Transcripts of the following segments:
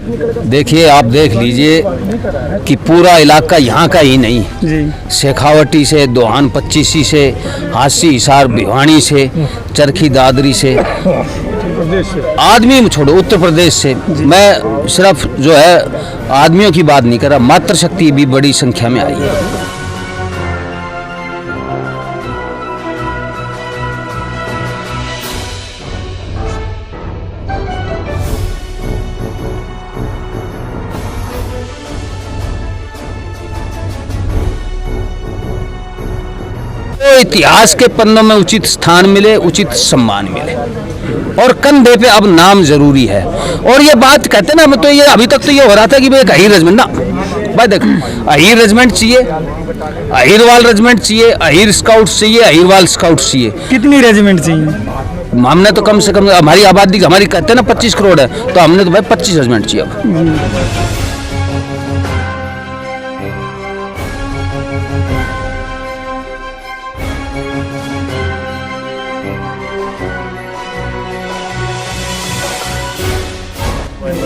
देखिए, आप देख लीजिए कि पूरा इलाका यहाँ का ही नहीं जी। शेखावटी से, दोहान 25 से, हासी हिसार भिवानी से, चरखी दादरी से, आदमी छोड़ो उत्तर प्रदेश से। मैं सिर्फ जो है आदमियों की बात नहीं कर रहा, मातृ शक्ति भी बड़ी संख्या में आई है। तो इतिहास के पन्नों में उचित स्थान मिले, उचित सम्मान मिले, और कंधे पे अब नाम जरूरी है। और ये बात कहते ना, तो ये अभी तक तो ये हो रहा था कि भाई एक अहीर रेजिमेंट ना, भाई देखो अहीर रेजिमेंट चाहिए, अहीरवाल रेजिमेंट चाहिए, अहीर स्काउट्स चाहिए, अहीरवाल स्काउट्स चाहिए। कितनी रेजिमेंट चाहिए? हमने तो कम से कम, हमारी आबादी हमारी कहते हैं ना 25 करोड़ है, तो हमने तो भाई 25 रेजिमेंट चाहिए अब।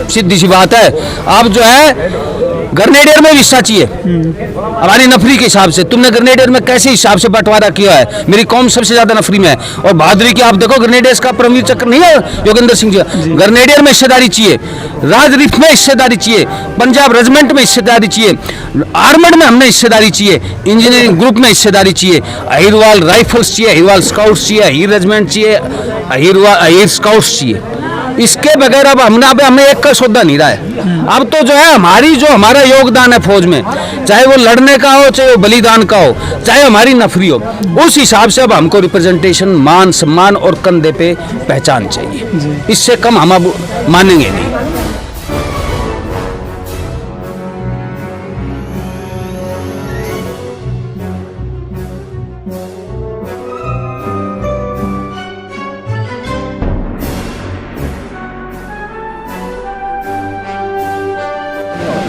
सीधी सी बात है, अब जो है ग्रेनेडियर में भी हिस्सा चाहिए हमारी नफरी के हिसाब से। तुमने ग्रेनेडियर में कैसे हिसाब से बंटवारा किया है? मेरी कौम सबसे ज्यादा नफरी में है, और बहादुरी की आप देखो, ग्रेनेडियर्स का परमवीर चक्र नहीं है योगेंद्र सिंह जी? ग्रेनेडियर में हिस्सेदारी चाहिए, राज रिफ में हिस्सेदारी चाहिए, पंजाब रेजिमेंट में हिस्सेदारी चाहिए, आर्मड में हमने हिस्सेदारी चाहिए, इंजीनियरिंग ग्रुप में हिस्सेदारी चाहिए, अहीरवाल राइफल्स चाहिए, अहीरवाल स्काउट्स चाहिए, अहीर रेजिमेंट चाहिए, अहीर स्काउट्स चाहिए। इसके बगैर अब हमें एक का सौदा नहीं रहा है। अब तो जो है हमारा योगदान है फौज में, चाहे वो लड़ने का हो, चाहे वो बलिदान का हो, चाहे हमारी नफरी हो, उस हिसाब से अब हमको रिप्रेजेंटेशन, मान सम्मान और कंधे पे पहचान चाहिए। इससे कम हम अब मानेंगे नहीं।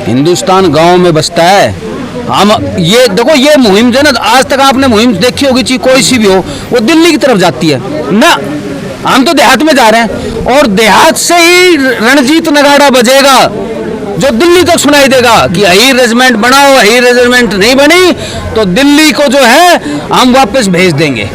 हिंदुस्तान गांव में बसता है। हम ये देखो, ये मुहिम जो है ना, आज तक आपने मुहिम देखी होगी, चाहे कोई सी भी हो, वो दिल्ली की तरफ जाती है ना। हम तो देहात में जा रहे हैं, और देहात से ही रणजीत नगाड़ा बजेगा जो दिल्ली तक सुनाई देगा कि अहीर रेजिमेंट बनाओ, अहीर रेजिमेंट नहीं बनी तो दिल्ली को जो है हम वापस भेज देंगे।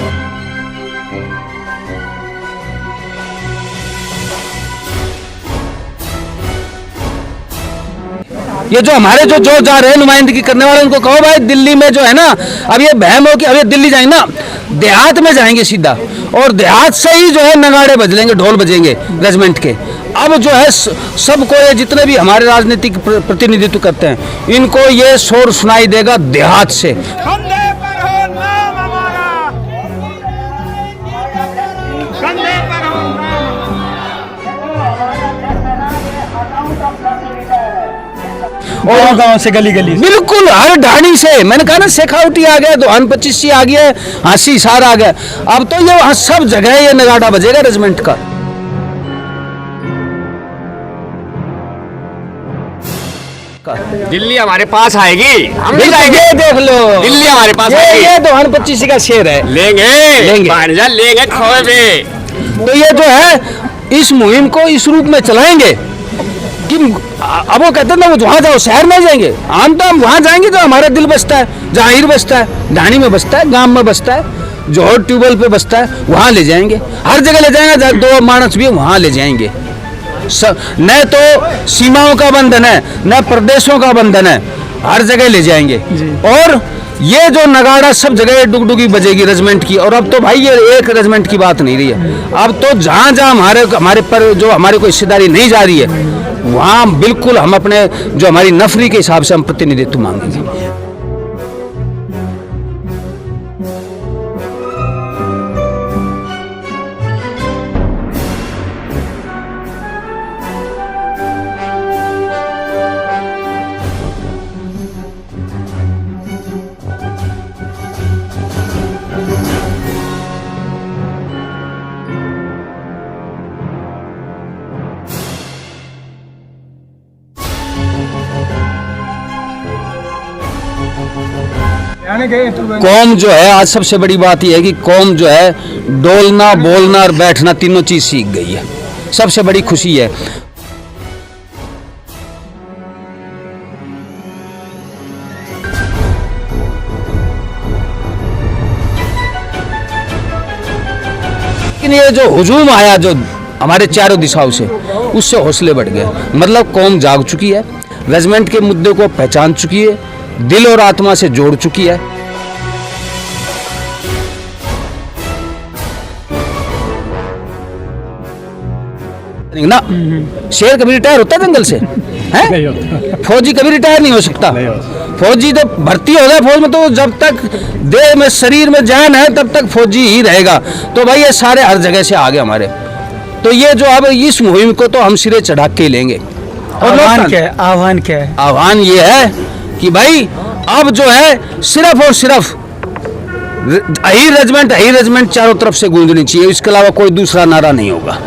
ये जो हमारे जो जा रहे हैं नुमाइंदगी करने वाले, उनको कहो भाई दिल्ली में जो है ना, अब ये बहम हो कि अब ये दिल्ली जाएंगे ना, देहात में जाएंगे सीधा, और देहात से ही जो है नगाड़े बजलेंगे, ढोल बजेंगे रेजिमेंट के। अब जो है सबको, ये जितने भी हमारे राजनीतिक प्रतिनिधित्व करते हैं, इनको ये शोर सुनाई देगा देहात से। और गांव से गली गली, बिल्कुल हर ढाणी से। मैंने कहा ना, शेखावटी आ गया, दोहान 25 आ गया, हासी हिसार आ गया, अब तो ये वहां सब जगह ये नगाड़ा बजेगा रेजिमेंट का। दिल्ली हमारे पास आएगी, हम नहीं जाएंगे, देख लो दिल्ली हमारे पास आएगी। ये दोहान 25 का शेर है, लेंगे लेंगे खोए पे। तो ये जो है इस मुहिम को इस रूप में चलाएंगे कि अब वो कहते हैं ना, वो वहाँ जाओ, शहर में जाएंगे, हम तो हम वहाँ जाएंगे जो हमारा दिल बसता है, जहाँ हीर बसता है, ढाणी में बसता है, गांव में बसता है, जोहर ट्यूबवेल पे बसता है, वहाँ ले जाएंगे, हर जगह ले जाएंगे, जहाँ दो मानस भी वहाँ ले जाएंगे। न तो सीमाओं का बंधन है, न प्रदेशों का बंधन है, हर जगह ले जाएंगे। और ये जो नगाड़ा सब जगह डुगडुगी बजेगी रेजिमेंट की। और अब तो भाई ये एक रेजिमेंट की बात नहीं रही है, अब तो जहाँ जहाँ हमारे पर जो हमारे को हिस्सेदारी नहीं जा रही है, वहाँ बिल्कुल हम अपने जो हमारी नफरी के हिसाब से हम प्रतिनिधित्व मांगेंगे। कौम जो है, आज सबसे बड़ी बात यह है कि कौम जो है डोलना, बोलना और बैठना तीनों चीज सीख गई है। सबसे बड़ी खुशी है। लेकिन ये जो हुजूम आया जो हमारे चारों दिशाओं से, उससे हौसले बढ़ गए। मतलब कौम जाग चुकी है, रेजिमेंट के मुद्दे को पहचान चुकी है, दिल और आत्मा से जोड़ चुकी है। ना शेर कभी रिटायर होता है जंगल से, हैं? फौजी कभी रिटायर नहीं हो सकता। फौजी तो भर्ती हो गया फौज में, तो जब तक देह में शरीर में जान है तब तक फौजी ही रहेगा। तो भाई ये सारे हर जगह से आगे हमारे, तो ये जो अब इस मुहिम को तो हम सिरे चढ़ा के लेंगे। और आह्वान क्या है? आह्वान क्या है? आह्वान ये है कि भाई अब जो है सिर्फ और सिर्फ अही रेजिमेंट चारों तरफ से गूंजनी चाहिए, इसके अलावा कोई दूसरा नारा नहीं होगा।